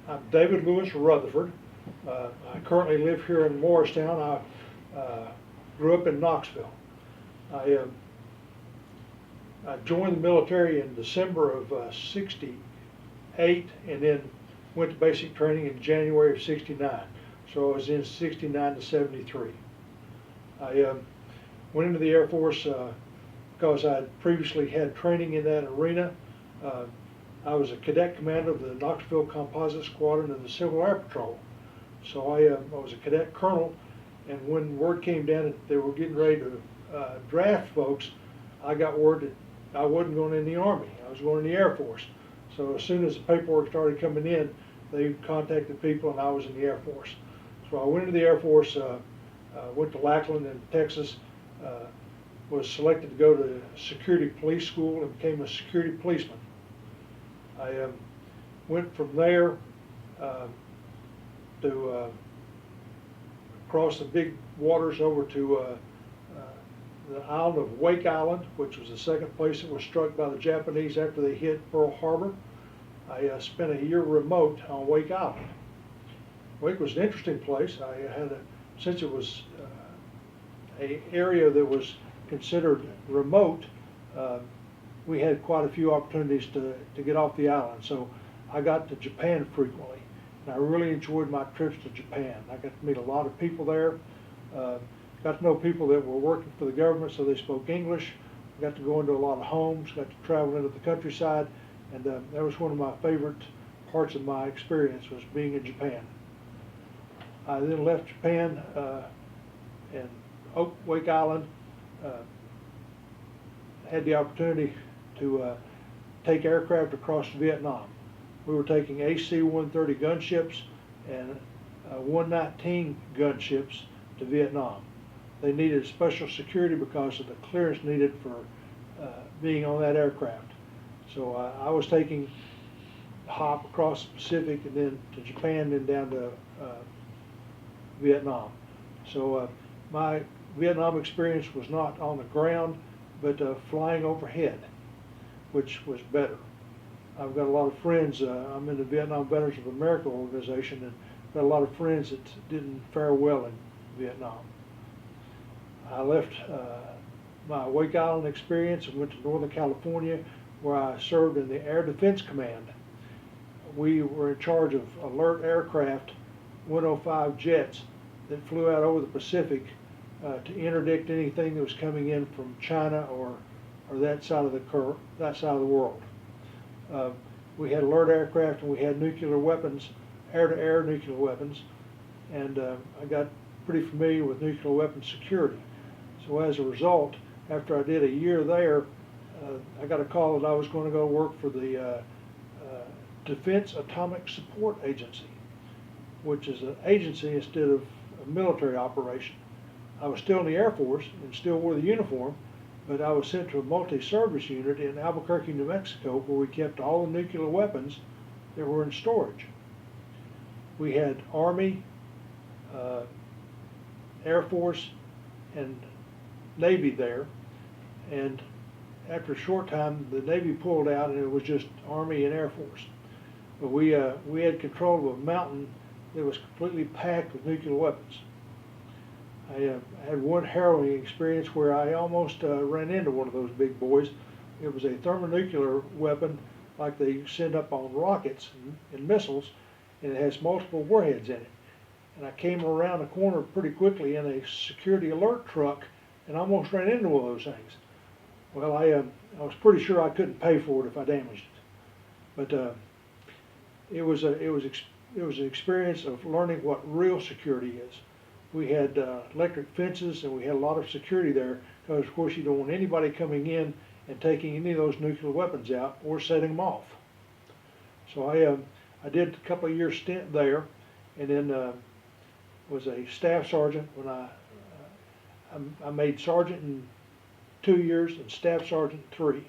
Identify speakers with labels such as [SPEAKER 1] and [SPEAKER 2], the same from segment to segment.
[SPEAKER 1] I'm David Lewis Rutherford. I currently live here in Morristown. I grew up in Knoxville. I, uh, I joined the military in December of '68 and then went to basic training in January of '69. So I was in '69 to '73. I went into the Air Force because I had previously had training in that arena. Uh, I was a cadet commander of the Knoxville Composite Squadron of the Civil Air Patrol. So I was a cadet colonel, and when word came down that they were getting ready to draft folks, I got word that I wasn't going in the Army. I was going in the Air Force. So as soon as the paperwork started coming in, they contacted people, and I was in the Air Force. So I went into the Air Force, went to Lackland in Texas, was selected to go to security police school and became a security policeman. I went from there to cross the big waters over to the island of Wake Island, which was the second place that was struck by the Japanese after they hit Pearl Harbor. I spent a year remote on Wake Island. Wake was an interesting place. Since it was an area that was considered remote, we had quite a few opportunities to get off the island. So I got to Japan frequently, and I really enjoyed my trips to Japan. I got to meet a lot of people there, got to know people that were working for the government, so they spoke English. I got to go into a lot of homes, got to travel into the countryside, and that was one of my favorite parts of my experience, was being in Japan. I then left Japan and Wake Island, had the opportunity to take aircraft across Vietnam. We were taking AC-130 gunships and 119 gunships to Vietnam. They needed special security because of the clearance needed for being on that aircraft. So I was taking the hop across the Pacific and then to Japan, then down to Vietnam. So my Vietnam experience was not on the ground, but flying overhead, which was better. I've got a lot of friends. I'm in the Vietnam Veterans of America organization, and got a lot of friends that didn't fare well in Vietnam. I left my Wake Island experience and went to Northern California, where I served in the Air Defense Command. We were in charge of alert aircraft, 105 jets that flew out over the Pacific to interdict anything that was coming in from China or that side of the world. We had alert aircraft, and we had nuclear weapons, air-to-air nuclear weapons, and I got pretty familiar with nuclear weapons security. So as a result, after I did a year there, I got a call that I was going to go work for the Defense Atomic Support Agency, which is an agency instead of a military operation. I was still in the Air Force and still wore the uniform, but I was sent to a multi-service unit in Albuquerque, New Mexico, where we kept all the nuclear weapons that were in storage. We had Army, Air Force, and Navy there, and after a short time, the Navy pulled out, and it was just Army and Air Force. But we had control of a mountain that was completely packed with nuclear weapons. I had one harrowing experience where I almost ran into one of those big boys. It was a thermonuclear weapon like they send up on rockets and missiles, and it has multiple warheads in it. And I came around a corner pretty quickly in a security alert truck and almost ran into one of those things. Well, I was pretty sure I couldn't pay for it if I damaged it. But it was an experience of learning what real security is. We had electric fences, and we had a lot of security there because, of course, you don't want anybody coming in and taking any of those nuclear weapons out or setting them off. So I did a couple of years stint there, and then was a staff sergeant when I made sergeant in 2 years and staff sergeant 3.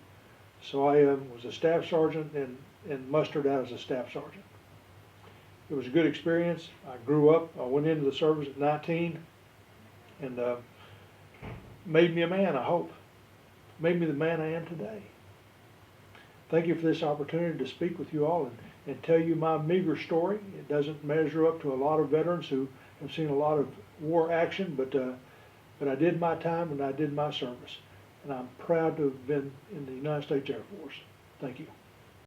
[SPEAKER 1] So I was a staff sergeant and mustered out as a staff sergeant. It was a good experience. I grew up. I went into the service at 19, and made me a man, I hope. Made me the man I am today. Thank you for this opportunity to speak with you all, and and tell you my meager story. It doesn't measure up to a lot of veterans who have seen a lot of war action, but I did my time and I did my service. And I'm proud to have been in the United States Air Force. Thank you.